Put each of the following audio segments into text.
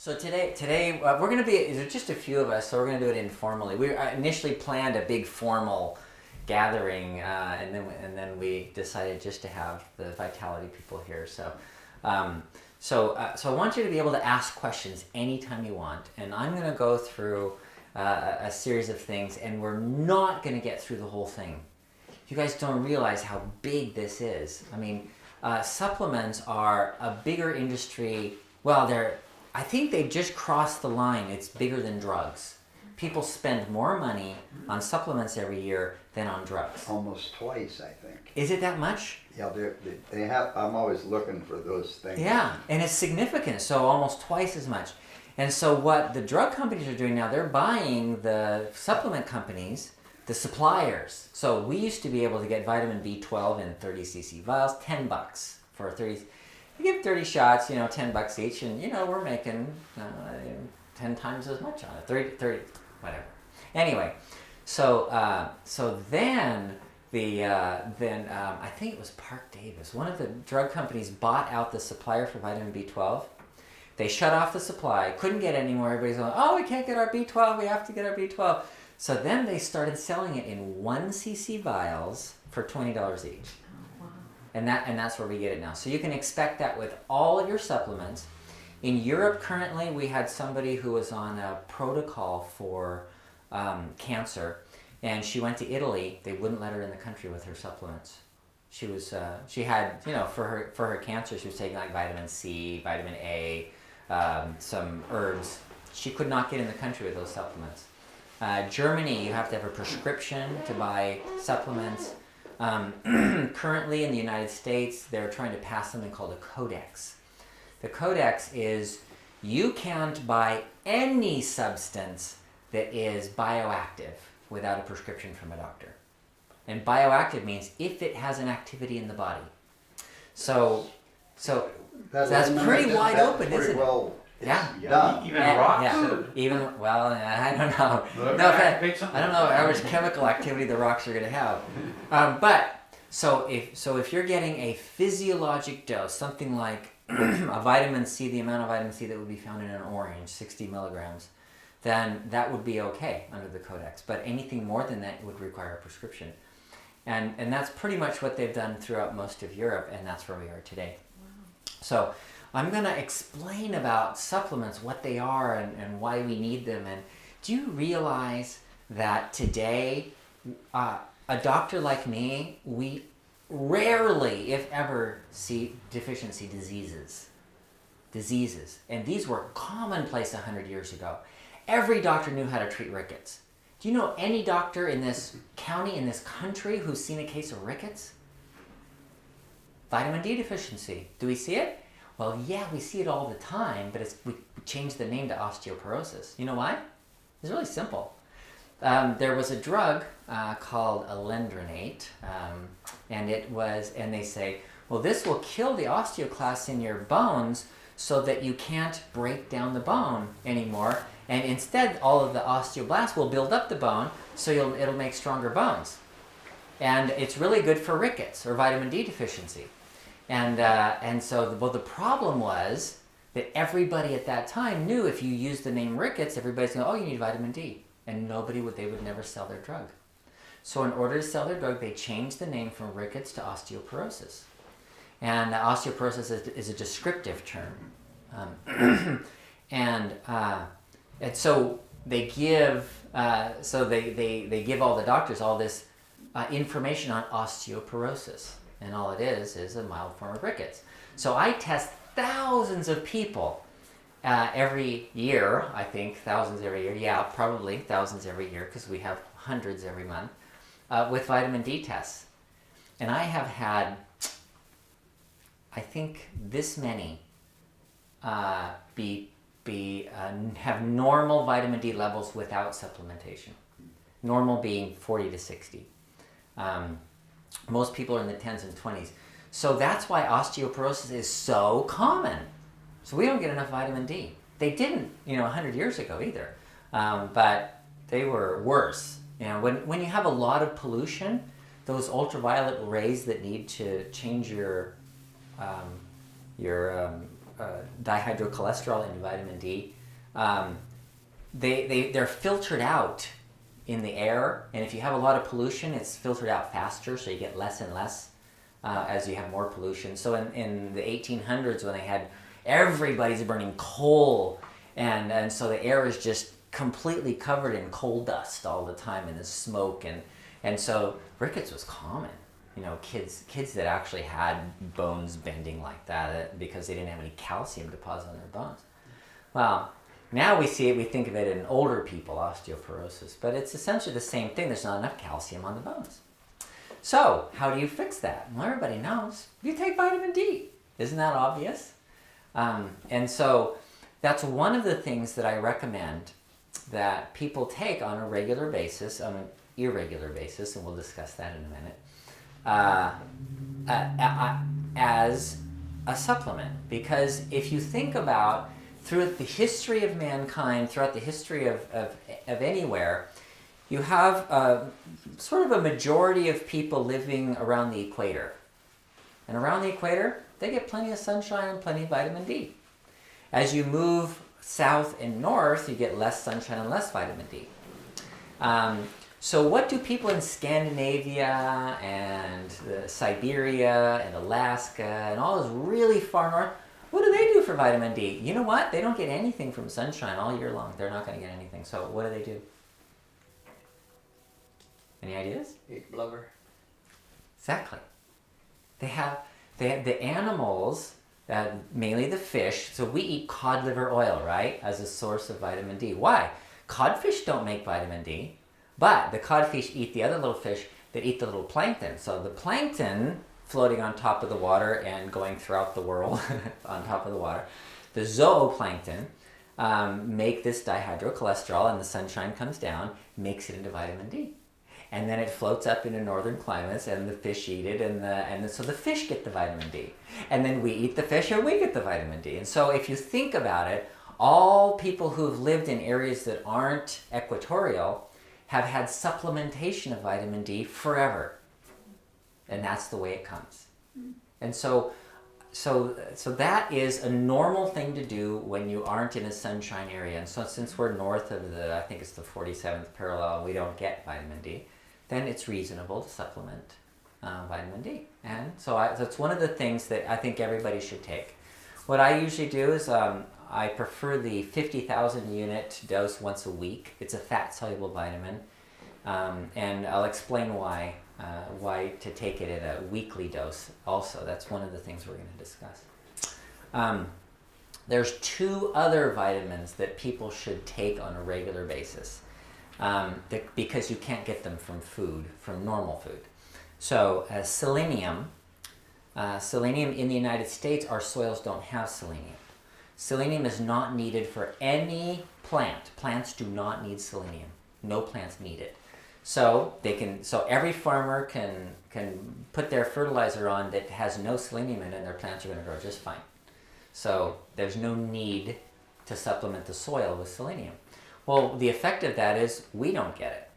So today we're going to be, there's just a few of us, so we're going to do it informally. We initially planned a big formal gathering, and then we decided just to have the Vitality people here. So I want you to be able to ask questions anytime you want, and I'm going to go through a series of things, and we're not going to get through the whole thing. You guys don't realize how big this is. I mean, supplements are a bigger industry. Well, I think they just crossed the line. It's bigger than drugs. People spend more money on supplements every year than on drugs. Almost twice, I think. Is it that much? Yeah, they have. I'm always looking for those things. Yeah, and it's significant. So almost twice as much. And so what the drug companies are doing now, they're buying the supplement companies, the suppliers. So we used to be able to get vitamin B12 in 30 cc vials, $10 for 30. You give 30 shots, $10 each, and we're making 10 times as much on it, 30, whatever. Anyway, so then I think it was Park Davis, one of the drug companies bought out the supplier for vitamin B12. They shut off the supply, couldn't get any more. Everybody's going, oh, we can't get our B12, we have to get our B12. So then they started selling it in 1 cc vials for $20 each. And that's where we get it now. So you can expect that with all of your supplements. In Europe currently, we had somebody who was on a protocol for cancer, and she went to Italy. They wouldn't let her in the country with her supplements. She had, for her cancer, she was taking like vitamin C, vitamin A, some herbs. She could not get in the country with those supplements. Germany, you have to have a prescription to buy supplements. Currently in the United States, they're trying to pass something called a codex. The codex is you can't buy any substance that is bioactive without a prescription from a doctor. And bioactive means if it has an activity in the body. So that's pretty wide open, isn't it? Well, yeah. Done. Even rocks. Yeah. Even, well, I don't know. I don't know how much chemical activity the rocks are going to have. So if you're getting a physiologic dose, something like a vitamin C, the amount of vitamin C that would be found in an orange, 60 milligrams, then that would be okay under the codex. But anything more than that would require a prescription. And that's pretty much what they've done throughout most of Europe, and that's where we are today. Wow. So I'm going to explain about supplements, what they are and why we need them. And do you realize that today, a doctor like me, we rarely, if ever, see deficiency diseases. And these were commonplace 100 years ago. Every doctor knew how to treat rickets. Do you know any doctor in this county, in this country, who's seen a case of rickets? Vitamin D deficiency. Do we see it? Well, yeah, we see it all the time, but we changed the name to osteoporosis. You know why? It's really simple. There was a drug called alendronate, and they say, well, this will kill the osteoclasts in your bones so that you can't break down the bone anymore, and instead all of the osteoblasts will build up the bone, so it'll make stronger bones. And it's really good for rickets or vitamin D deficiency. And so the problem was that everybody at that time knew if you used the name rickets, everybody's going, oh, you need vitamin D. And they would never sell their drug. So in order to sell their drug, they changed the name from rickets to osteoporosis. And osteoporosis is a descriptive term. And so they give they give all the doctors all this information on osteoporosis. And all it is a mild form of rickets. So I test thousands of people every year, I think, thousands every year. Yeah, probably thousands every year because we have hundreds every month with vitamin D tests. And I have had, I think, this many have normal vitamin D levels without supplementation. Normal being 40 to 60. Most people are in the 10s and 20s. So that's why osteoporosis is so common. So we don't get enough vitamin D. They didn't, 100 years ago either. But they were worse. When you have a lot of pollution, those ultraviolet rays that need to change your dihydrocholesterol and vitamin D, they're filtered out in the air, and if you have a lot of pollution, it's filtered out faster, so you get less and less as you have more pollution. So in the 1800s, when they had everybody's burning coal, and so the air is just completely covered in coal dust all the time, and the smoke, and so rickets was common. You know, kids that actually had bones bending like that because they didn't have any calcium deposit on their bones. Well, now we see it, we think of it in older people, osteoporosis, but it's essentially the same thing. There's not enough calcium on the bones. So, how do you fix that? Well, everybody knows. You take vitamin D. Isn't that obvious? And so, that's one of the things that I recommend that people take on a regular basis, on an irregular basis, and we'll discuss that in a minute, as a supplement. Because if you think about throughout the history of mankind, throughout the history of anywhere, you have sort of a majority of people living around the equator. And around the equator, they get plenty of sunshine and plenty of vitamin D. As you move south and north, you get less sunshine and less vitamin D. So what do people in Scandinavia and Siberia and Alaska and all those really far north, what do they do for vitamin D? You know what? They don't get anything from sunshine all year long. They're not going to get anything. So what do? Any ideas? Eat blubber. Exactly. They have the animals, mainly the fish. So we eat cod liver oil, right, as a source of vitamin D. Why? Codfish don't make vitamin D, but the codfish eat the other little fish that eat the little plankton. So the plankton floating on top of the water and going throughout the world on top of the water, the zooplankton make this dihydrocholesterol, and the sunshine comes down, makes it into vitamin D. And then it floats up into northern climates, and the fish eat it, and so the fish get the vitamin D. And then we eat the fish, and we get the vitamin D. And so if you think about it, all people who've lived in areas that aren't equatorial have had supplementation of vitamin D forever. And that's the way it comes. And so that is a normal thing to do when you aren't in a sunshine area. And so since we're north of I think it's the 47th parallel, we don't get vitamin D, then it's reasonable to supplement vitamin D. And so that's one of the things that I think everybody should take. What I usually do is I prefer the 50,000 unit dose once a week. It's a fat-soluble vitamin. And I'll explain why to take it at a weekly dose also. That's one of the things we're going to discuss. There's two other vitamins that people should take on a regular basis because you can't get them from normal food. So selenium in the United States, our soils don't have selenium. Selenium is not needed for any plant. Plants do not need selenium. No plants need it. So every farmer can put their fertilizer on that has no selenium in it, and their plants are going to grow just fine. So there's no need to supplement the soil with selenium. Well, the effect of that is we don't get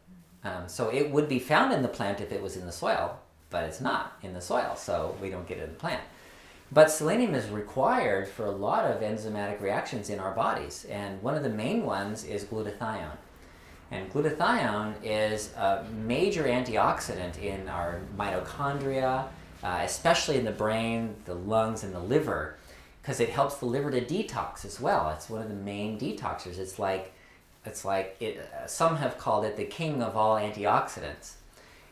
it. So it would be found in the plant if it was in the soil, but it's not in the soil, so we don't get it in the plant. But selenium is required for a lot of enzymatic reactions in our bodies, and one of the main ones is glutathione. And glutathione is a major antioxidant in our mitochondria, especially in the brain, the lungs, and the liver, because it helps the liver to detox as well. It's one of the main detoxers. Some have called it the king of all antioxidants.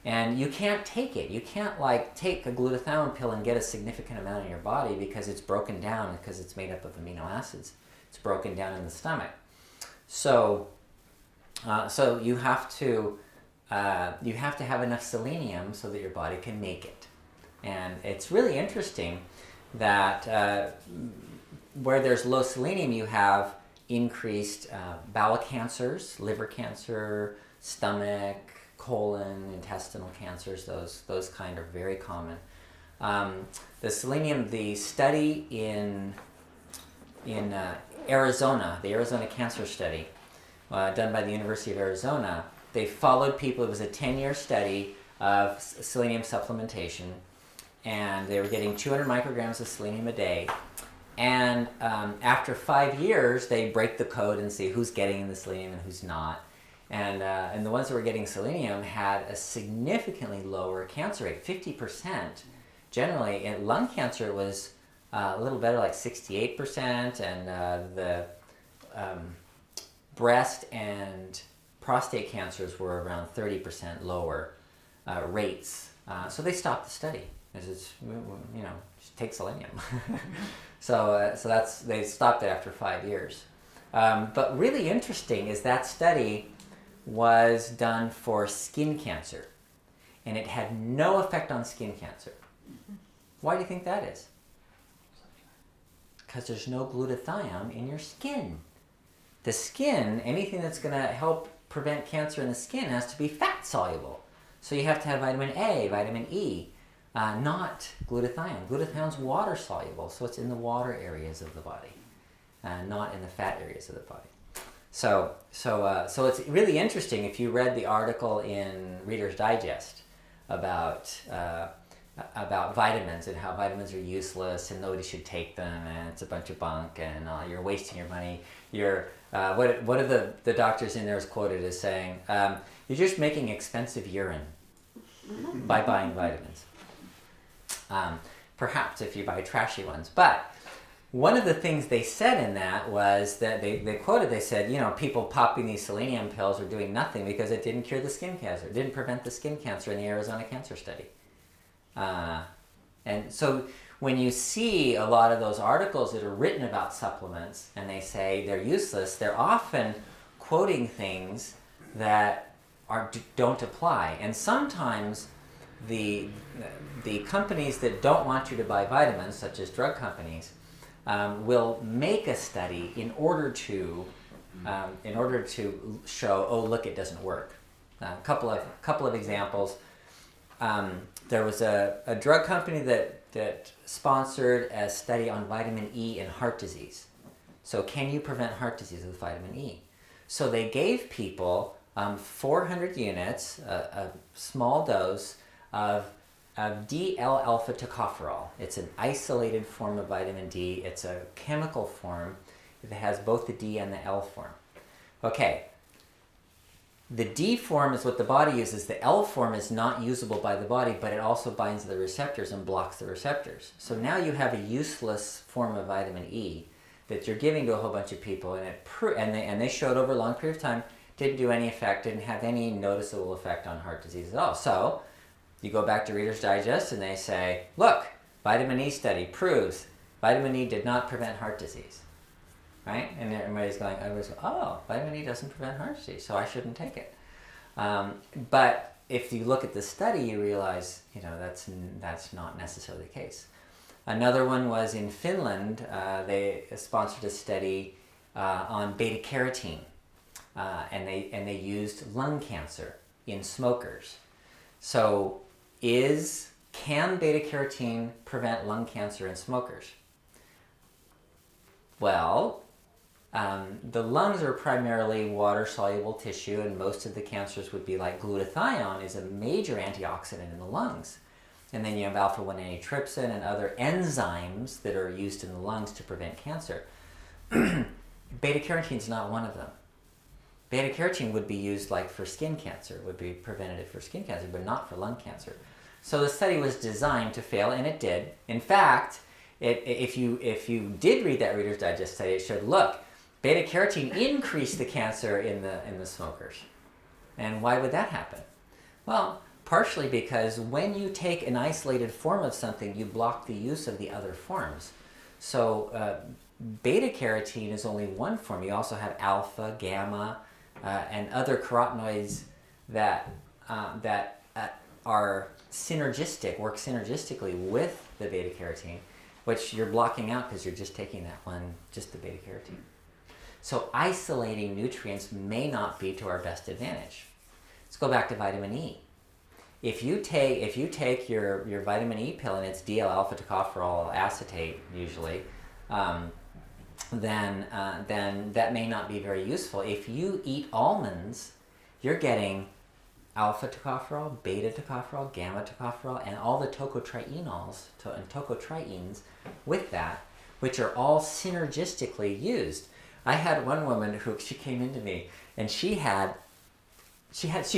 And you can't take it. You can't take a glutathione pill and get a significant amount in your body because it's broken down, because it's made up of amino acids. It's broken down in the stomach. So you have to have enough selenium so that your body can make it. And it's really interesting that where there's low selenium, you have increased bowel cancers, liver cancer, stomach, colon, intestinal cancers. Those kind are very common. The selenium, the study in Arizona, the Arizona Cancer Study, done by the University of Arizona, they followed people. It was a 10-year study of selenium supplementation, and they were getting 200 micrograms of selenium a day, And after 5 years, they break the code and see who's getting the selenium and who's not. And the ones that were getting selenium had a significantly lower cancer rate, 50%. Generally, in lung cancer, it was a little better, like 68%, and the breast and prostate cancers were around 30% lower rates. So they stopped the study. It's, just take selenium. So they stopped it after 5 years. But really interesting is that study was done for skin cancer, and it had no effect on skin cancer. Why do you think that is? Because there's no glutathione in your skin. The skin, anything that's going to help prevent cancer in the skin has to be fat soluble. So you have to have vitamin A, vitamin E, not glutathione. Glutathione's water soluble, so it's in the water areas of the body, not in the fat areas of the body. So it's really interesting if you read the article in Reader's Digest about vitamins and how vitamins are useless and nobody should take them and it's a bunch of bunk and you're wasting your money. What are the doctors in there is quoted as saying, you're just making expensive urine by buying vitamins. Perhaps if you buy trashy ones. But one of the things they said in that was that they said, people popping these selenium pills are doing nothing because it didn't cure the skin cancer. It didn't prevent the skin cancer in the Arizona cancer study. And so when you see a lot of those articles that are written about supplements and they say they're useless, they're often quoting things that don't apply. And sometimes the companies that don't want you to buy vitamins, such as drug companies, will make a study in order to show, oh look, it doesn't work. A couple of examples. There was a drug company that sponsored a study on vitamin E in heart disease. So can you prevent heart disease with vitamin E? So they gave people 400 units, a small dose of D-L-alpha tocopherol. It's an isolated form of vitamin D. It's a chemical form that has both the D and the L form. Okay. The D form is what the body uses. The L form is not usable by the body, but it also binds the receptors and blocks the receptors. So now you have a useless form of vitamin E that you're giving to a whole bunch of people, and they showed over a long period of time, didn't do any effect, didn't have any noticeable effect on heart disease at all. So you go back to Reader's Digest and they say, look, vitamin E study proves vitamin E did not prevent heart disease. Right? And everybody's going, oh, vitamin E doesn't prevent heart disease, so I shouldn't take it. But if you look at the study, you realize, that's not necessarily the case. Another one was in Finland. They sponsored a study on beta carotene, and they used lung cancer in smokers. So, can beta carotene prevent lung cancer in smokers? Well, the lungs are primarily water-soluble tissue, and most of the cancers would be like glutathione is a major antioxidant in the lungs. And then you have alpha-1 antitrypsin and other enzymes that are used in the lungs to prevent cancer. Beta-carotene is not one of them. Beta-carotene would be used like for skin cancer, would be preventative for skin cancer, but not for lung cancer. So the study was designed to fail, and it did. In fact, if you did read that Reader's Digest study, it showed, look, beta-carotene increased the cancer in the smokers. And why would that happen? Well, partially because when you take an isolated form of something, you block the use of the other forms. So beta-carotene is only one form. You also have alpha, gamma, and other carotenoids that are synergistic, work synergistically with the beta-carotene, which you're blocking out because you're just taking that one, just the beta-carotene. So isolating nutrients may not be to our best advantage. Let's go back to vitamin E. If you take your vitamin E pill and it's DL-alpha tocopherol acetate usually, then that may not be very useful. If you eat almonds, you're getting alpha tocopherol, beta tocopherol, gamma tocopherol, and all the tocotrienols and tocotrienes with that, which are all synergistically used. I had one woman who she came into me and she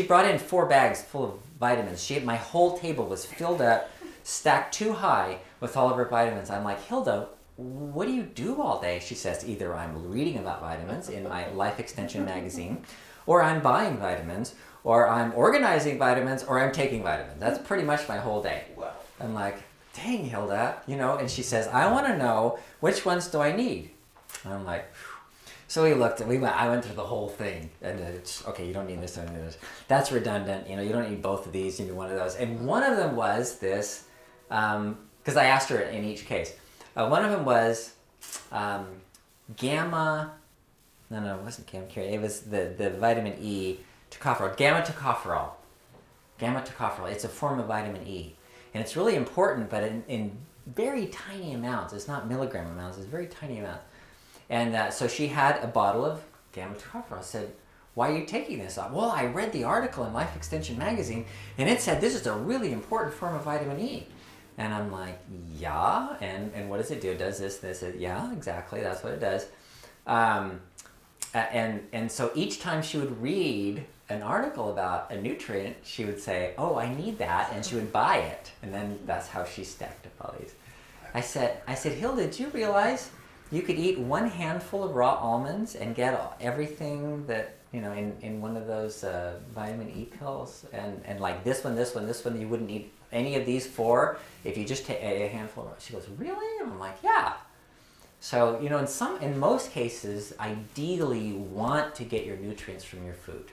brought in 4 bags full of vitamins. My whole table was filled up, stacked too high with all of her vitamins. I'm like, Hilda, what do you do all day? She says, either I'm reading about vitamins in my Life Extension magazine, or I'm buying vitamins, or I'm organizing vitamins, or I'm taking vitamins. That's pretty much my whole day. Wow. I'm like, dang, Hilda, and she says, I want to know, which ones do I need? And I'm like, phew. So I went through the whole thing, and it's, okay, you don't need this, don't need this. That's redundant, you don't need both of these, you need one of those. And one of them was this, because I asked her in each case. One of them was gamma, no, it wasn't gamma, it was the vitamin E, tocopherol, gamma tocopherol. Gamma tocopherol, it's a form of vitamin E. And it's really important, but in very tiny amounts. It's not milligram amounts, it's very tiny amounts. And so she had a bottle of gamma tocopherol. I said, why are you taking this? Well, I read the article in Life Extension magazine, and it said this is a really important form of vitamin E. And I'm like, yeah, and what does it do? It does this, yeah, exactly, that's what it does. And so each time she would read an article about a nutrient, she would say, oh, I need that, and she would buy it. And then that's how she stacked up all these. I said, Hilda, did you realize you could eat 1 handful of raw almonds and get everything that, in one of those vitamin E pills? And like this one, you wouldn't eat any of these 4 if you just take a handful. She goes, really? And I'm like, yeah. So, in most cases, ideally you want to get your nutrients from your food.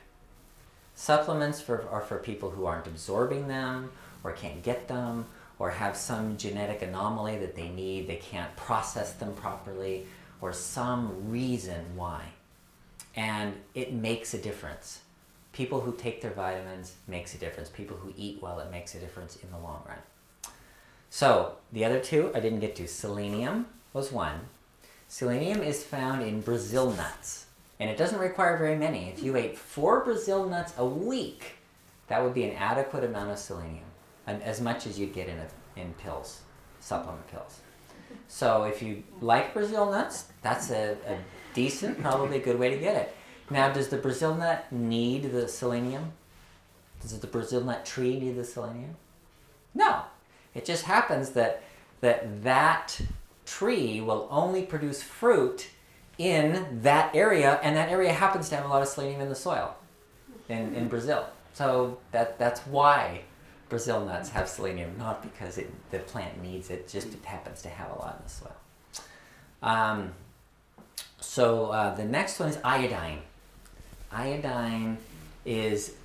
Supplements are for people who aren't absorbing them or can't get them or have some genetic anomaly that they need, they can't process them properly, or some reason why. And it makes a difference. People who take their vitamins makes a difference. People who eat well, it makes a difference in the long run. So the other 2 I didn't get to. Selenium was one. Selenium is found in Brazil nuts, and it doesn't require very many. If you ate 4 Brazil nuts a week, that would be an adequate amount of selenium, and as much as you'd get in pills, supplement pills. So if you like Brazil nuts, that's a decent, probably a good way to get it. Now, does the Brazil nut need the selenium? Does the Brazil nut tree need the selenium? No. It just happens that tree will only produce fruit in that area, and that area happens to have a lot of selenium in the soil in Brazil. So that's why Brazil nuts have selenium, not because the plant needs it, just it happens to have a lot in the soil. So the next one is iodine. Iodine is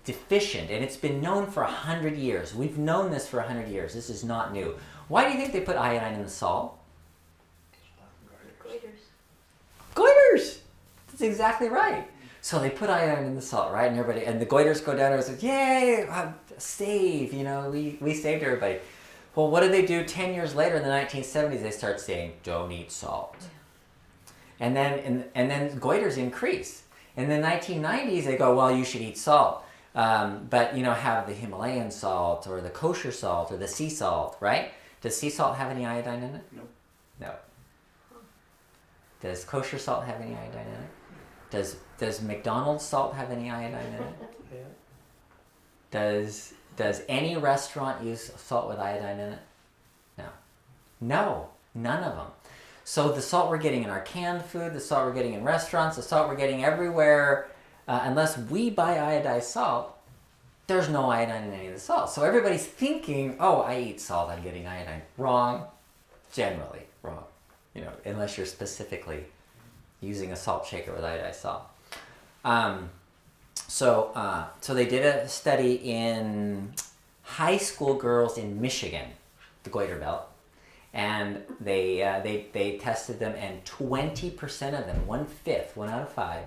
deficient, and it's been known for 100 years. We've known this for 100 years. This is not new. Why do you think they put iodine in the salt? Goiters! That's exactly right. So they put iodine in the salt, right? And the goiters go down and say, yay, save, we saved everybody. Well, what did they do 10 years later in the 1970s? They start saying, don't eat salt. Yeah. And then goiters increase. In the 1990s, they go, well, you should eat salt. But, have the Himalayan salt or the kosher salt or the sea salt, right? Does sea salt have any iodine in it? No. Does kosher salt have any iodine in it? Does McDonald's salt have any iodine in it? Yeah. Does any restaurant use salt with iodine in it? No, none of them. So the salt we're getting in our canned food, the salt we're getting in restaurants, the salt we're getting everywhere, unless we buy iodized salt, there's no iodine in any of the salt. So everybody's thinking, oh, I eat salt, I'm getting iodine. Wrong. Generally wrong. Unless you're specifically using a salt shaker with iodized salt. So they did a study in high school girls in Michigan, the Goiter Belt, and they tested them, and 20% of them, 1/5, 1 out of 5,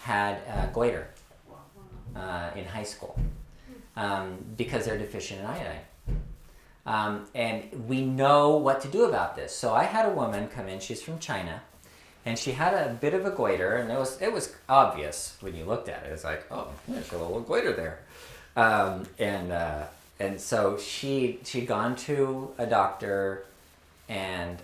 had goiter in high school because they're deficient in iodine. And we know what to do about this. So I had a woman come in, she's from China, and she had a bit of a goiter, and it was obvious when you looked at it. It's like, oh, there's a little goiter there. And so she'd gone to a doctor, and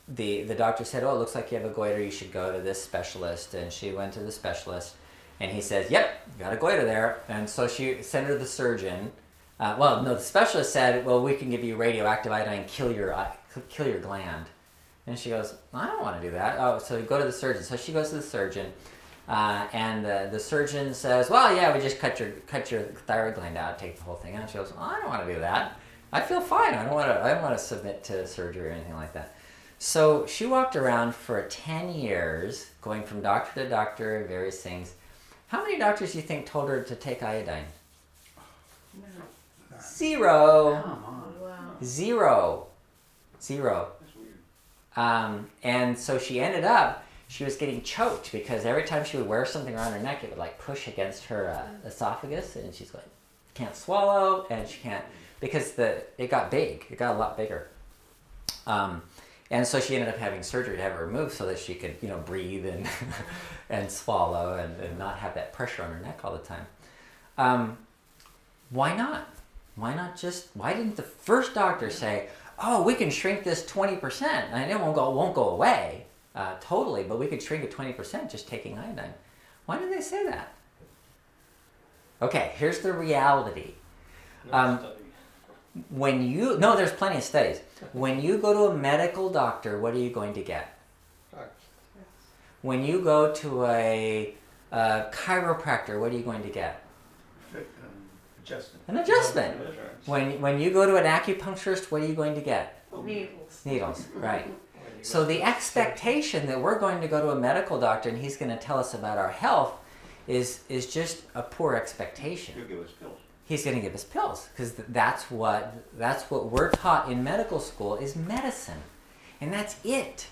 the doctor said, "Oh, it looks like you have a goiter. You should go to this specialist." And she went to the specialist, and he says, "Yep, you got a goiter there." And so she sent her to the surgeon. Well, no, the specialist said, "Well, we can give you radioactive iodine, kill your gland." And she goes, "I don't want to do that." Oh, so you go to the surgeon. So she goes to the surgeon, and the surgeon says, "Well, yeah, we just cut your thyroid gland out, take the whole thing out." She goes, "I don't want to do that. I feel fine. I don't want to submit to surgery or anything like that." So she walked around for 10 years, going from doctor to doctor, various things. How many doctors do you think told her to take iodine? No. Zero. Come on. Wow. Zero. That's weird. And so she was getting choked because every time she would wear something around her neck, it would like push against her esophagus, and she's like, can't swallow, and she can't, because it got big. It got a lot bigger. And so she ended up having surgery to have it removed so that she could, breathe and and swallow and not have that pressure on her neck all the time. Why not? Why didn't the first doctor say, "Oh, we can shrink this 20%, and it won't go away totally, but we could shrink it 20% just taking iodine"? Why did they say that? Okay, here's the reality. There's plenty of studies. When you go to a medical doctor, what are you going to get? When you go to a chiropractor, what are you going to get? Adjustment. An adjustment. When you go to an acupuncturist, what are you going to get? Needles. Needles, right. So the expectation that we're going to go to a medical doctor and he's going to tell us about our health is just a poor expectation. He'll give us pills. He's going to give us pills because that's what we're taught in medical school is medicine, and that's it.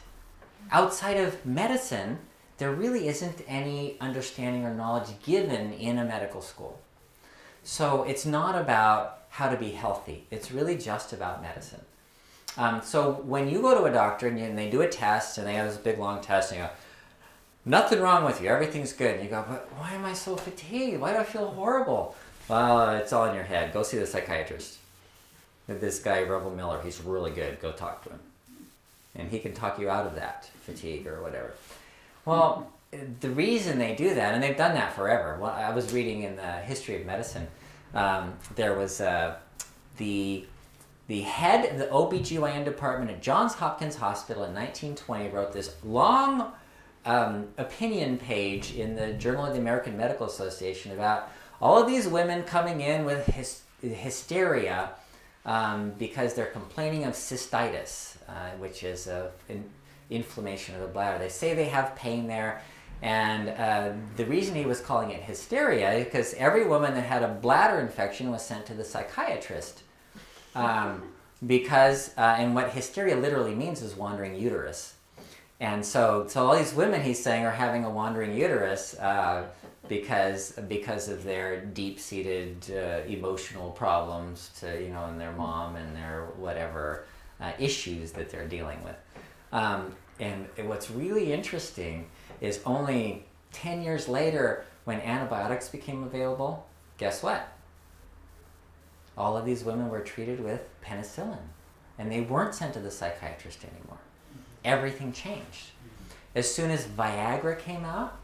Outside of medicine, there really isn't any understanding or knowledge given in a medical school. So it's not about how to be healthy. It's really just about medicine. So when you go to a doctor and they do a test and they have this big long test and you go, "Nothing wrong with you, everything's good," and you go, "But why am I so fatigued? Why do I feel horrible?" "Well, it's all in your head. Go see the psychiatrist. This guy, Rebel Miller, he's really good. Go talk to him. And he can talk you out of that fatigue or whatever." Well, the reason they do that, and they've done that forever. Well, I was reading in the history of medicine, there was the head of the OBGYN department at Johns Hopkins Hospital in 1920 wrote this long opinion page in the Journal of the American Medical Association about all of these women coming in with hysteria because they're complaining of cystitis, which is an inflammation of the bladder. They say they have pain there, and the reason he was calling it hysteria is because every woman that had a bladder infection was sent to the psychiatrist. And what hysteria literally means is wandering uterus. And so all these women, he's saying, are having a wandering uterus because of their deep-seated emotional problems and their mom and their whatever issues that they're dealing with. And what's really interesting is only 10 years later, when antibiotics became available, guess what? All of these women were treated with penicillin, and they weren't sent to the psychiatrist anymore. Everything changed. As soon as Viagra came out,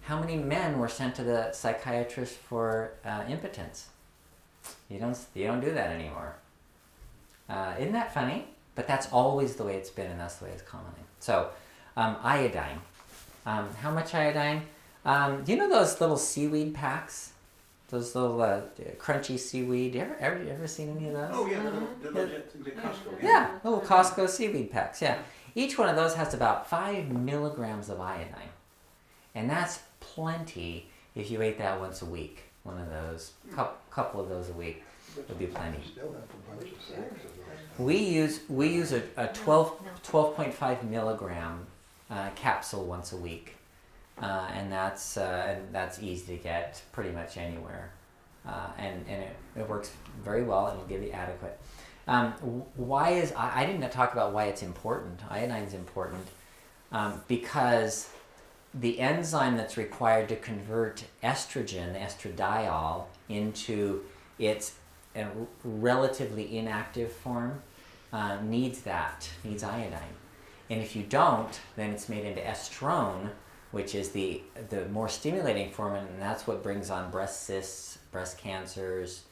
how many men were sent to the psychiatrist for impotence? You don't do that anymore. Isn't that funny? But that's always the way it's been, and that's the way it's commonly. So, iodine. How much iodine? Do you know those little seaweed packs? Those little crunchy seaweed. You ever seen any of those? Oh yeah, the Costco. Yeah, little Costco seaweed packs. Yeah, each one of those has about 5 milligrams of iodine, and that's plenty if you ate that once a week. One of those, couple of those a week would be plenty. We use a 12.5 milligram capsule once a week. And that's easy to get pretty much anywhere, and it works very well and will give you adequate. Why is I didn't talk about why it's important. Iodine's important because the enzyme that's required to convert estrogen, estradiol, into its relatively inactive form needs iodine. And if you don't, then it's made into estrone, which is the more stimulating form, and that's what brings on breast cysts, breast cancers,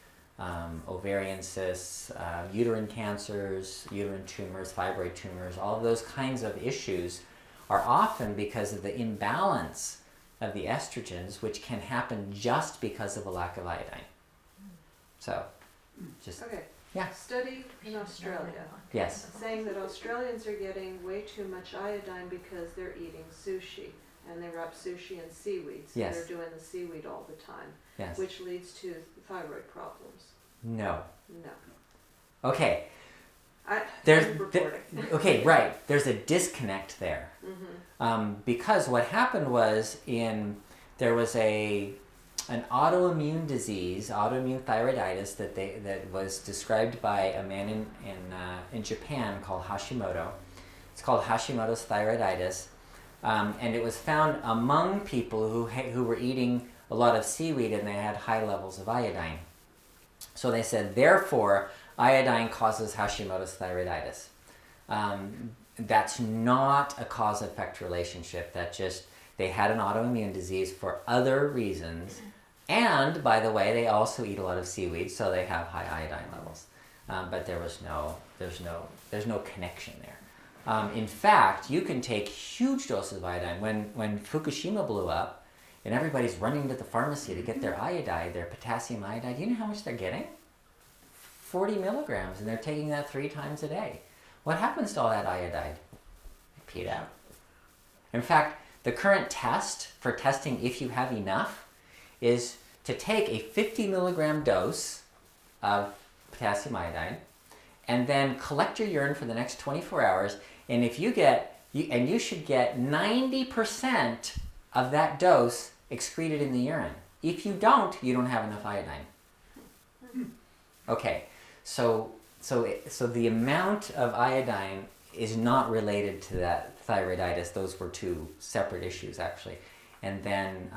ovarian cysts, uterine cancers, uterine tumors, fibroid tumors. All of those kinds of issues are often because of the imbalance of the estrogens, which can happen just because of a lack of iodine. So, just Okay. Yeah. Study in Australia yes, saying that Australians are getting way too much iodine because they're eating sushi and they wrap sushi in seaweed. So Yes. they're doing the seaweed all the time, yes, which leads to thyroid problems. no. No. Okay, I'm there's reporting. okay, right. There's a disconnect there. Mm-hmm. Because what happened was there was an autoimmune disease, autoimmune thyroiditis that was described by a man in Japan called Hashimoto. It's called Hashimoto's thyroiditis, and it was found among people who were eating a lot of seaweed and they had high levels of iodine. So they said, therefore, iodine causes Hashimoto's thyroiditis. That's not a cause-effect relationship. That just, they had an autoimmune disease for other reasons. And, by the way, they also eat a lot of seaweed, so they have high iodine levels. But there's no connection there. In fact, you can take huge doses of iodine. When Fukushima blew up, and everybody's running to the pharmacy to get their iodide, their potassium iodide, you know how much they're getting? 40 milligrams, and they're taking that 3 times a day. What happens to all that iodide? It peed out. In fact, the current test for testing if you have enough is to take a 50 milligram dose of potassium iodine and then collect your urine for the next 24 hours. And if you should get 90% of that dose excreted in the urine. If you don't have enough iodine. Okay, so the amount of iodine is not related to that thyroiditis. Those were 2 separate issues, actually. And then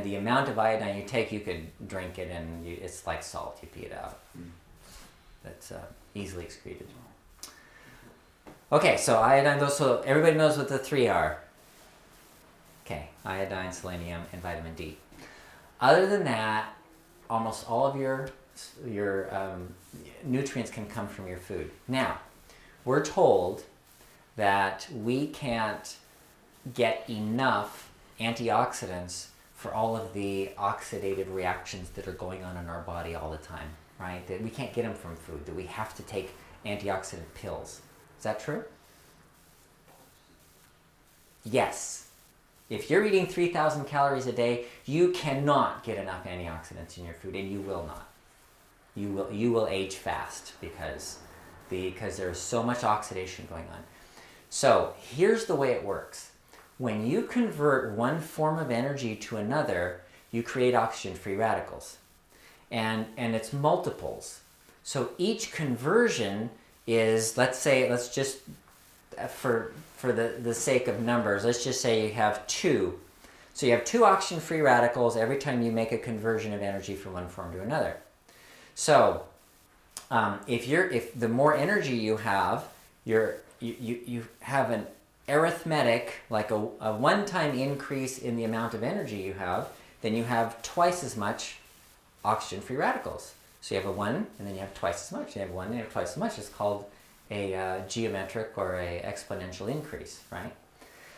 the amount of iodine you take, you could drink it, and it's like salt. You pee it out. That's easily excreted. Okay, so iodine. So everybody knows what the 3 are. Okay, iodine, selenium, and vitamin D. Other than that, almost all of your nutrients can come from your food. Now, we're told that we can't get enough antioxidants for all of the oxidative reactions that are going on in our body all the time, right? That we can't get them from food, that we have to take antioxidant pills. Is that true? Yes. If you're eating 3,000 calories a day, you cannot get enough antioxidants in your food, and you will not. You will age fast because there's so much oxidation going on. So here's the way it works. When you convert one form of energy to another, you create oxygen-free radicals. And it's multiples. So each conversion is, let's just, for the sake of numbers, let's just say you have 2. So you have 2 oxygen-free radicals every time you make a conversion of energy from one form to another. So if the more energy you have, you have an arithmetic, like a one-time increase in the amount of energy you have, then you have twice as much oxygen-free radicals. So you have a 1, and then you have twice as much. You have 1, and you have twice as much. It's called a geometric or a exponential increase, right?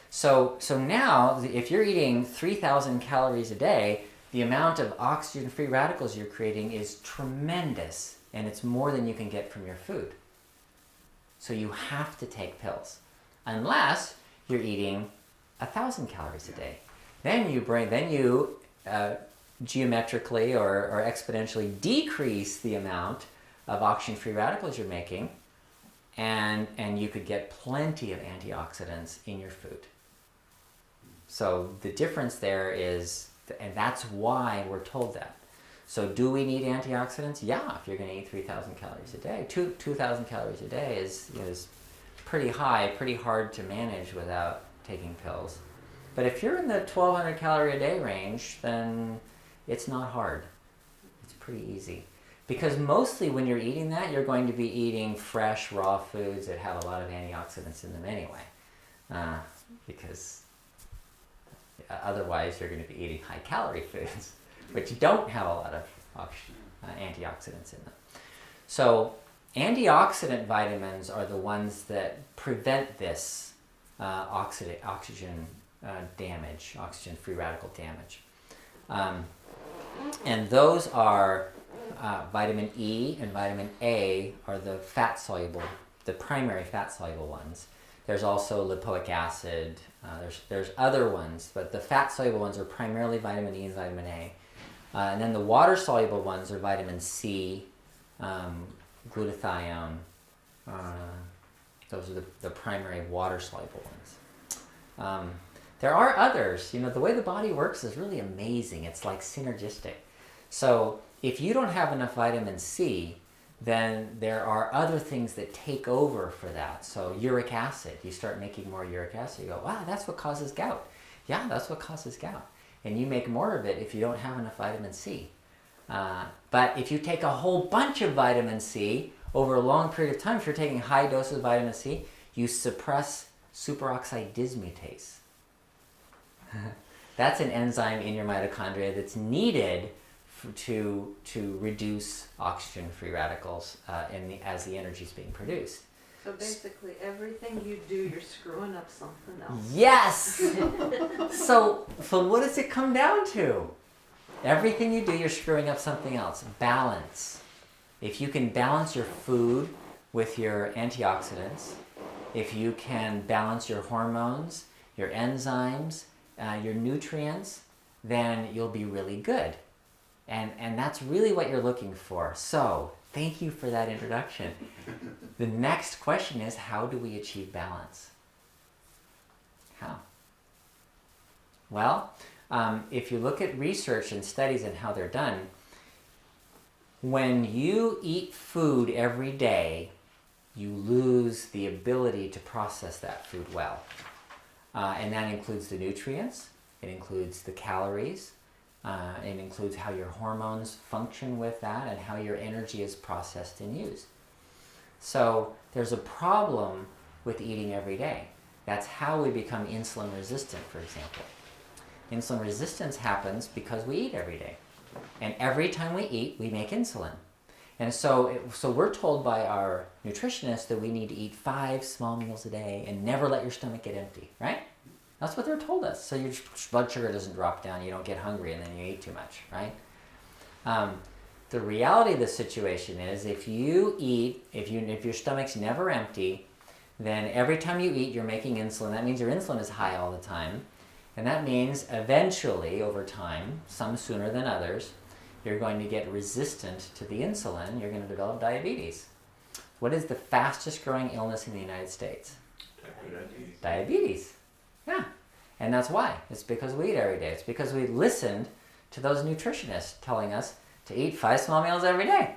So now, if you're eating 3,000 calories a day, the amount of oxygen-free radicals you're creating is tremendous, and it's more than you can get from your food. So you have to take pills. Unless you're eating 1,000 calories a day. Then you geometrically or exponentially decrease the amount of oxygen-free radicals you're making, and you could get plenty of antioxidants in your food. So the difference there is, and that's why we're told that. So do we need antioxidants? Yeah, if you're going to eat 3,000 calories a day. 2,000 calories a day is pretty high, pretty hard to manage without taking pills. But if you're in the 1,200 calorie a day range, then it's not hard. It's pretty easy. Because mostly when you're eating that, you're going to be eating fresh, raw foods that have a lot of antioxidants in them anyway. because otherwise you're going to be eating high calorie foods, which don't have a lot of antioxidants in them. So antioxidant vitamins are the ones that prevent this oxygen damage, oxygen free radical damage. And those are vitamin E and vitamin A are the primary fat soluble ones. There's also lipoic acid. There's other ones, but the fat soluble ones are primarily vitamin E and vitamin A. And then the water soluble ones are vitamin C, glutathione. Those are the primary water soluble ones. There are others. The way the body works is really amazing. It's like synergistic. So if you don't have enough vitamin C, then there are other things that take over for that. So uric acid, you start making more uric acid. You go, wow, that's what causes gout. Yeah, that's what causes gout. And you make more of it if you don't have enough vitamin C. But if you take a whole bunch of vitamin C over a long period of time, if you're taking high doses of vitamin C, you suppress superoxide dismutase. That's an enzyme in your mitochondria that's needed to reduce oxygen free radicals as the energy is being produced. So basically, everything you do, you're screwing up something else. Yes! So what does it come down to? Everything you do, you're screwing up something else. Balance. If you can balance your food with your antioxidants, if you can balance your hormones, your enzymes, your nutrients, then you'll be really good. And that's really what you're looking for. So, thank you for that introduction. The next question is, how do we achieve balance? How? Well, if you look at research and studies and how they're done, when you eat food every day, you lose the ability to process that food well. And that includes the nutrients, it includes the calories, it includes how your hormones function with that and how your energy is processed and used. So there's a problem with eating every day. That's how we become insulin resistant, for example. Insulin resistance happens because we eat every day. And every time we eat, we make insulin. And so we're told by our nutritionist that we need to eat 5 small meals a day and never let your stomach get empty, right? That's what they're told us. So your blood sugar doesn't drop down, you don't get hungry, and then you eat too much, right? The reality of the situation is if you eat, if your stomach's never empty, then every time you eat, you're making insulin. That means your insulin is high all the time. And that means eventually, over time, some sooner than others, you're going to get resistant to the insulin. You're going to develop diabetes. What is the fastest growing illness in the United States? Diabetes. Yeah. And that's why. It's because we eat every day. It's because we listened to those nutritionists telling us to eat 5 small meals every day.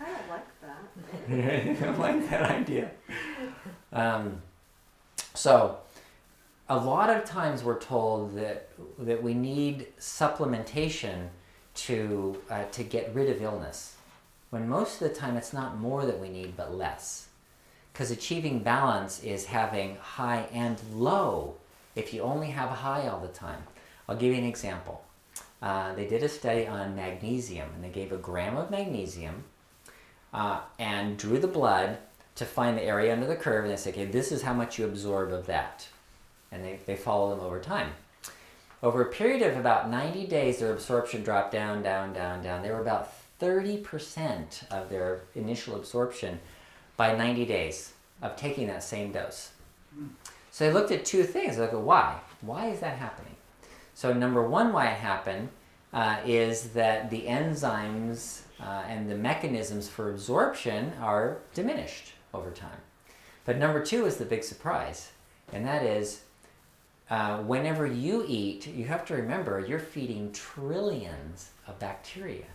I don't like that. I don't like that idea. So, a lot of times we're told that we need supplementation to get rid of illness, when most of the time it's not more that we need, but less. Because achieving balance is having high and low. If you only have high all the time. I'll give you an example. They did a study on magnesium, and they gave a gram of magnesium and drew the blood to find the area under the curve, and they said, okay, this is how much you absorb of that. And they follow them over time. Over a period of about 90 days, their absorption dropped down, down, down, down. They were about 30% of their initial absorption by 90 days of taking that same dose. So they looked at 2 things. They go, why? Why is that happening? So number 1, why it happened is that the enzymes and the mechanisms for absorption are diminished over time. But number 2 is the big surprise, and that is whenever you eat, you have to remember you're feeding trillions of bacteria.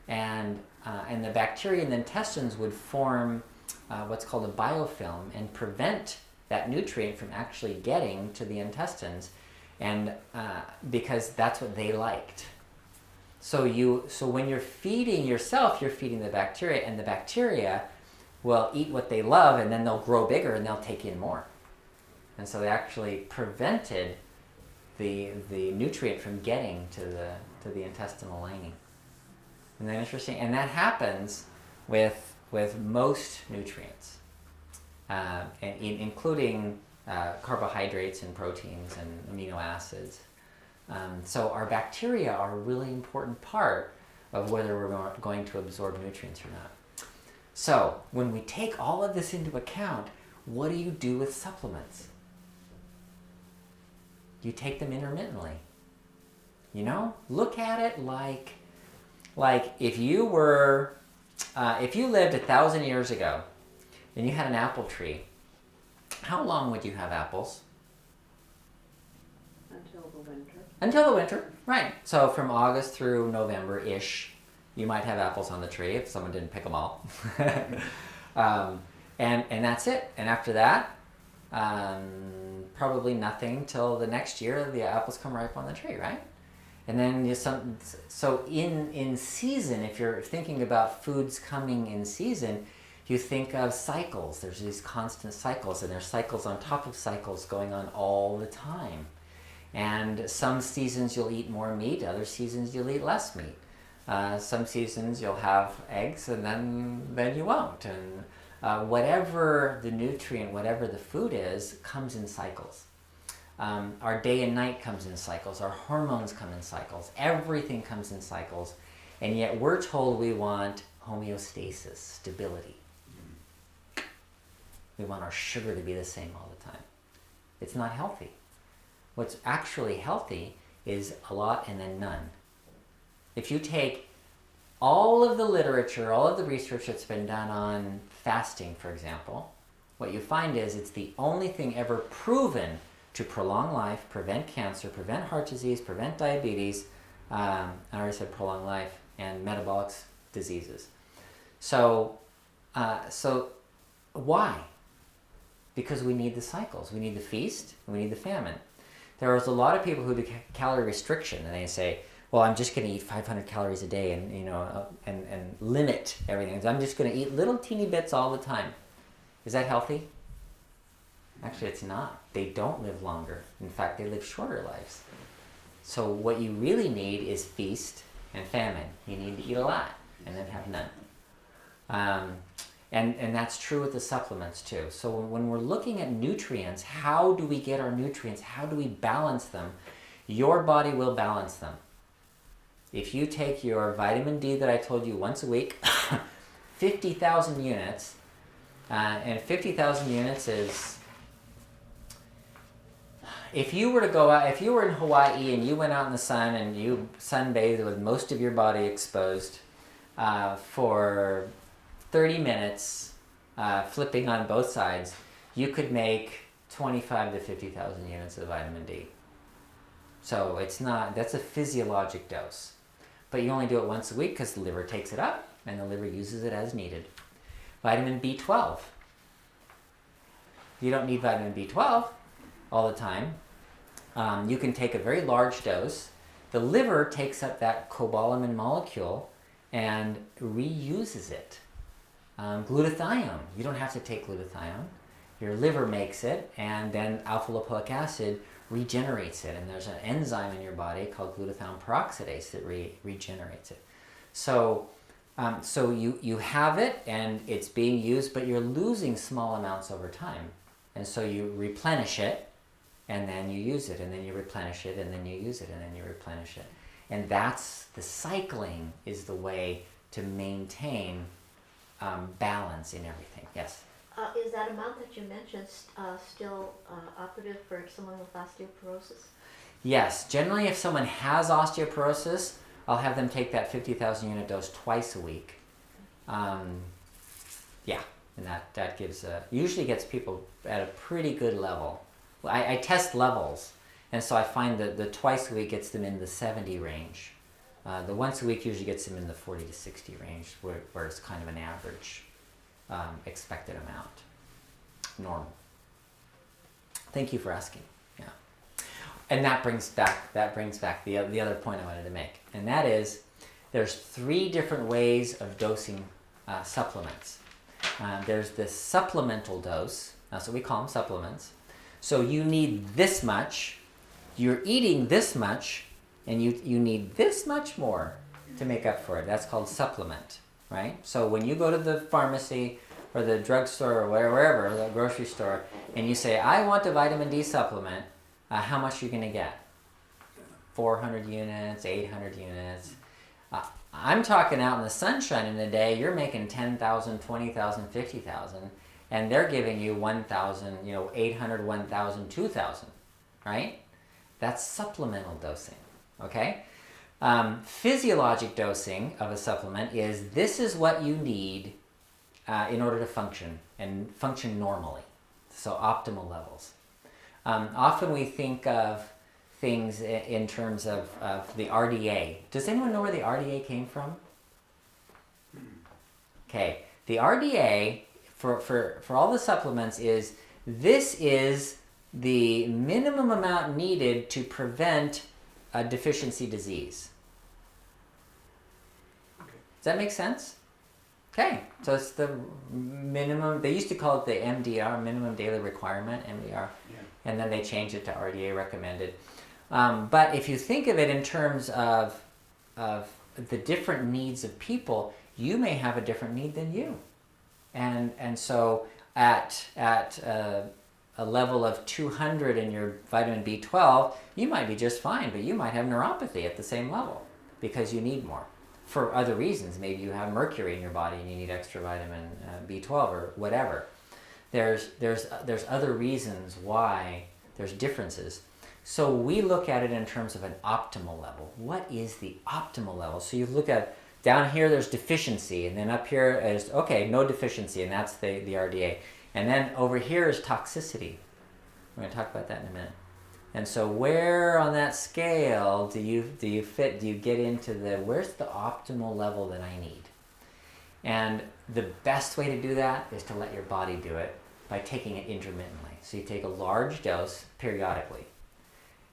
And the bacteria in the intestines would form what's called a biofilm and prevent that nutrient from actually getting to the intestines, and because that's what they liked. So when you're feeding yourself, you're feeding the bacteria, and the bacteria will eat what they love, and then they'll grow bigger and they'll take in more. and so they actually prevented the nutrient from getting to the intestinal lining. Isn't that interesting? And that happens with most nutrients, including carbohydrates and proteins and amino acids. So our bacteria are a really important part of whether we're going to absorb nutrients or not. So when we take all of this into account, what do you do with supplements? You take them intermittently. You know, look at it like if you lived 1,000 years ago and you had an apple tree, how long would you have apples? Until the winter. Until the winter, right. So from August through November-ish, you might have apples on the tree if someone didn't pick them all. And that's it. And after that, probably nothing till the next year. The apples come ripe on the tree, right? And then so in season, if you're thinking about foods coming in season, you think of cycles. There's these constant cycles, and there's cycles on top of cycles going on all the time. And some seasons you'll eat more meat, other seasons you'll eat less meat. Some seasons you'll have eggs, and then you won't. And whatever the nutrient, whatever the food is, comes in cycles. Our day and night comes in cycles. Our hormones come in cycles. Everything comes in cycles. And yet we're told we want homeostasis, stability. We want our sugar to be the same all the time. It's not healthy. What's actually healthy is a lot and then none. If you take all of the literature, all of the research that's been done on fasting, for example, what you find is it's the only thing ever proven to prolong life, prevent cancer, prevent heart disease, prevent diabetes, I already said prolong life, and metabolic diseases. So why? Because we need the cycles. We need the feast, and we need the famine. There is a lot of people who do calorie restriction, and they say, well, I'm just going to eat 500 calories a day and, and limit everything. So I'm just going to eat little teeny bits all the time. Is that healthy? Actually, it's not. They don't live longer. In fact, they live shorter lives. So what you really need is feast and famine. You need to eat a lot and then have none. And that's true with the supplements too. So when we're looking at nutrients, how do we get our nutrients? How do we balance them? Your body will balance them. If you take your vitamin D that I told you once a week, 50,000 units, and 50,000 units is, if you were to go out, if you were in Hawaii and you went out in the sun and you sunbathed with most of your body exposed for 30 minutes, flipping on both sides, you could make 25 to 50,000 units of vitamin D. So it's not, that's a physiologic dose. But you only do it once a week because the liver takes it up and the liver uses it as needed. Vitamin B12. You don't need vitamin B12 all the time. You can take a very large dose. The liver takes up that cobalamin molecule and reuses it. Glutathione. You don't have to take glutathione. Your liver makes it, and then alpha-lipoic acid regenerates it. And there's an enzyme in your body called glutathione peroxidase that regenerates it. So you have it, and it's being used, but you're losing small amounts over time. And so you replenish it, and then you use it, and then you replenish it, and then you use it, and then you replenish it. And that's the cycling is the way to maintain balance in everything. Yes? Is that amount that you mentioned still operative for someone with osteoporosis? Yes. Generally, if someone has osteoporosis, I'll have them take that 50,000 unit dose twice a week. Yeah, and that gives usually gets people at a pretty good level. I test levels, and so I find that the twice a week gets them in the 70 range. The once a week usually gets them in the 40 to 60 range, where it's kind of an average expected amount, normal. Thank you for asking. Yeah, and that brings back the other point I wanted to make, and that is there's 3 different ways of dosing supplements. There's the supplemental dose. That's what we call them, supplements. So you need this much, you're eating this much, and you need this much more to make up for it. That's called supplement, right? So when you go to the pharmacy or the drugstore or wherever, the grocery store, and you say, I want a vitamin D supplement, how much are you going to get? 400 units, 800 units. I'm talking out in the sunshine in the day, you're making 10,000, 20,000, 50,000, and they're giving you 1,000, 800, 1,000, 2,000, right? That's supplemental dosing, okay? Physiologic dosing of a supplement is this is what you need in order to function and function normally, so optimal levels. Often we think of things in terms of the RDA. Does anyone know where the RDA came from? Okay, the RDA for all the supplements is this is the minimum amount needed to prevent a deficiency disease. Does that make sense? Okay, so it's the minimum, they used to call it the MDR, minimum daily requirement, MDR, and then they changed it to RDA recommended. But if you think of it in terms of the different needs of people, you may have a different need than you. And so at a level of 200 in your vitamin B12, you might be just fine, but you might have neuropathy at the same level because you need more. For other reasons, maybe you have mercury in your body and you need extra vitamin B12 or whatever. There's other reasons why there's differences. So we look at it in terms of an optimal level. What is the optimal level? So you look at down here, there's deficiency, and then up here is, okay, no deficiency, and that's the RDA. And then over here is toxicity. We're going to talk about that in a minute. And so where on that scale do you fit, do you get into where's the optimal level that I need? And the best way to do that is to let your body do it by taking it intermittently. So you take a large dose periodically.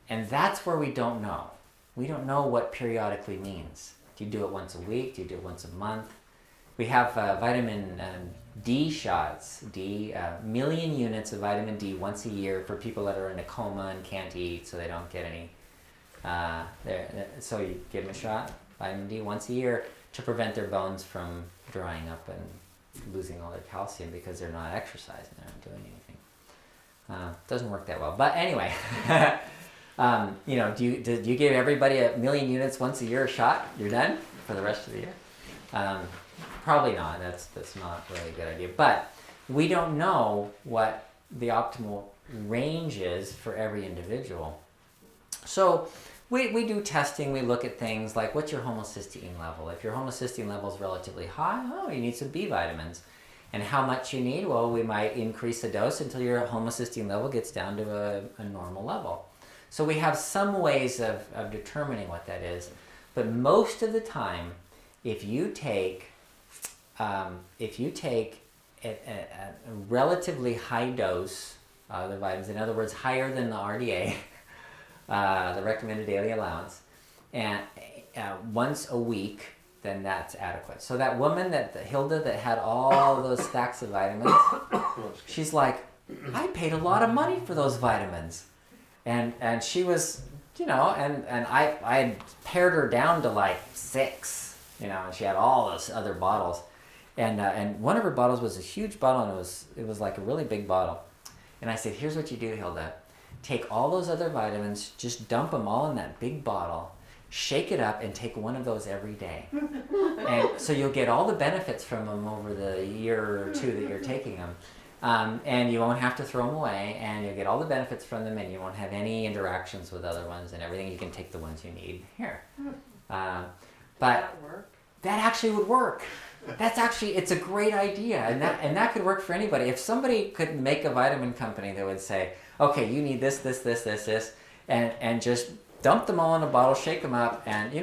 And that's where we don't know. We don't know what periodically means. Do you do it once a week? Do you do it once a month? We have vitamin D shots, million units of vitamin D once a year for people that are in a coma and can't eat, so they don't get any. So you give them a shot, vitamin D once a year, to prevent their bones from drying up and losing all their calcium because they're not exercising, they're not doing anything. Doesn't work that well, but anyway. Do you give everybody 1 million units once a year a shot? You're done for the rest of the year? Probably not. That's not really a good idea. But we don't know what the optimal range is for every individual. So we do testing. We look at things like, what's your homocysteine level? If your homocysteine level is relatively high, you need some B vitamins. And how much you need? Well, we might increase the dose until your homocysteine level gets down to a normal level. So we have some ways of determining what that is. But most of the time, if you take a relatively high dose of the vitamins, in other words, higher than the RDA, the recommended daily allowance, and once a week, then that's adequate. So that woman, Hilda, that had all those stacks of vitamins, she's like, I paid a lot of money for those vitamins. And she was, and I had pared her down to like 6, and she had all those other bottles. And one of her bottles was a huge bottle, and it was like a really big bottle. And I said, here's what you do, Hilda. Take all those other vitamins, just dump them all in that big bottle, shake it up, and take one of those every day. And so you'll get all the benefits from them over the year or 2 that you're taking them. And you won't have to throw them away, and you'll get all the benefits from them, and you won't have any interactions with other ones and everything. You can take the ones you need here. But that actually would work. It's a great idea, and that could work for anybody. If somebody could make a vitamin company that would say, okay, you need this, and just dump them all in a bottle, shake them up, and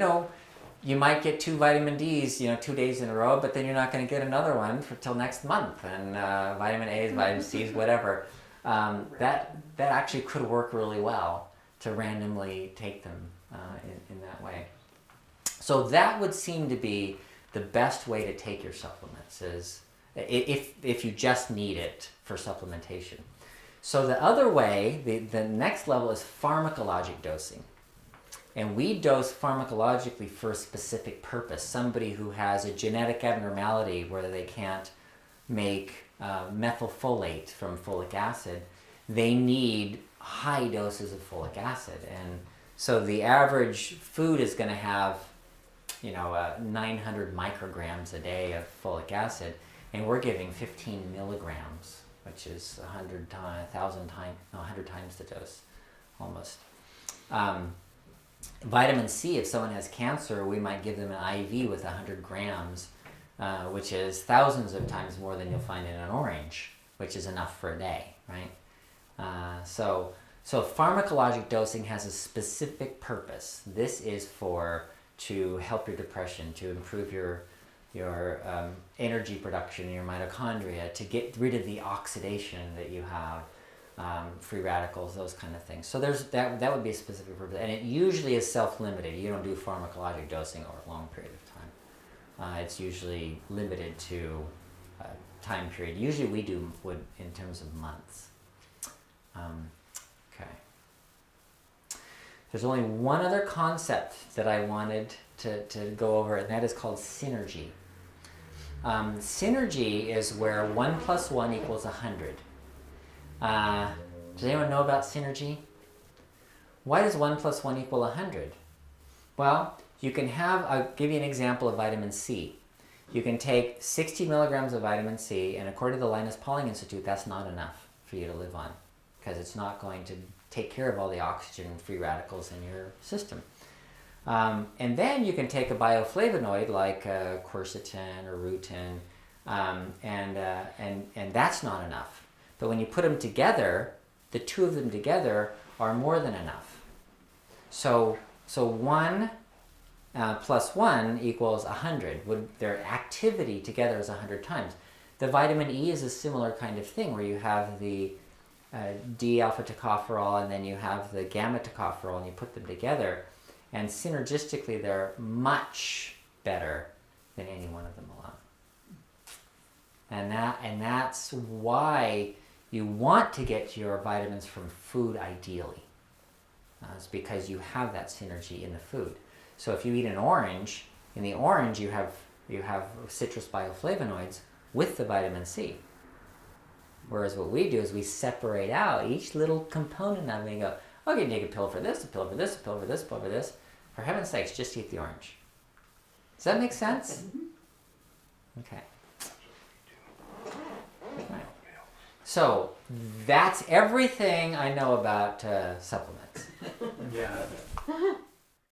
you might get 2 vitamin Ds, 2 days in a row, but then you're not going to get another one till next month. And vitamin A's, vitamin C's, whatever. That actually could work really well to randomly take them in that way. So that would seem to be the best way to take your supplements, is if you just need it for supplementation. So the other way, the next level is pharmacologic dosing. And we dose pharmacologically for a specific purpose. Somebody who has a genetic abnormality where they can't make methylfolate from folic acid, they need high doses of folic acid. And so the average food is going to have, 900 micrograms a day of folic acid, and we're giving 15 milligrams, which is 100 times the dose, almost. Vitamin C, if someone has cancer, we might give them an IV with 100 grams, which is thousands of times more than you'll find in an orange, which is enough for a day, right? So pharmacologic dosing has a specific purpose. This is to help your depression, to improve your energy production in your mitochondria, to get rid of the oxidation that you have, free radicals, those kind of things. So that would be a specific purpose, and it usually is self-limited. You don't do pharmacologic dosing over a long period of time. It's usually limited to a time period. Usually we would in terms of months. Okay. There's only one other concept that I wanted to go over, and that is called synergy. Synergy is where 1 + 1 = 100. Does anyone know about synergy? Why does 1 + 1 = 100? Well, I'll give you an example of vitamin C. You can take 60 milligrams of vitamin C, and according to the Linus Pauling Institute, that's not enough for you to live on, because it's not going to take care of all the oxygen and free radicals in your system. And then you can take a bioflavonoid like quercetin or rutin, and that's not enough. But when you put them together, the two of them together are more than enough. So 1 + 1 = 100. Their activity together is 100 times. The vitamin E is a similar kind of thing, where you have the D-alpha tocopherol and then you have the gamma tocopherol, and you put them together, and synergistically they're much better than any one of them alone. And that's why you want to get your vitamins from food ideally. It's because you have that synergy in the food. So if you eat an orange, in the orange you have citrus bioflavonoids with the vitamin C. Whereas what we do is we separate out each little component of it and go, okay, take a pill for this, a pill for this, a pill for this, a pill for this. For heaven's sakes, just eat the orange. Does that make sense? Okay. Right. So that's everything I know about supplements. Yeah.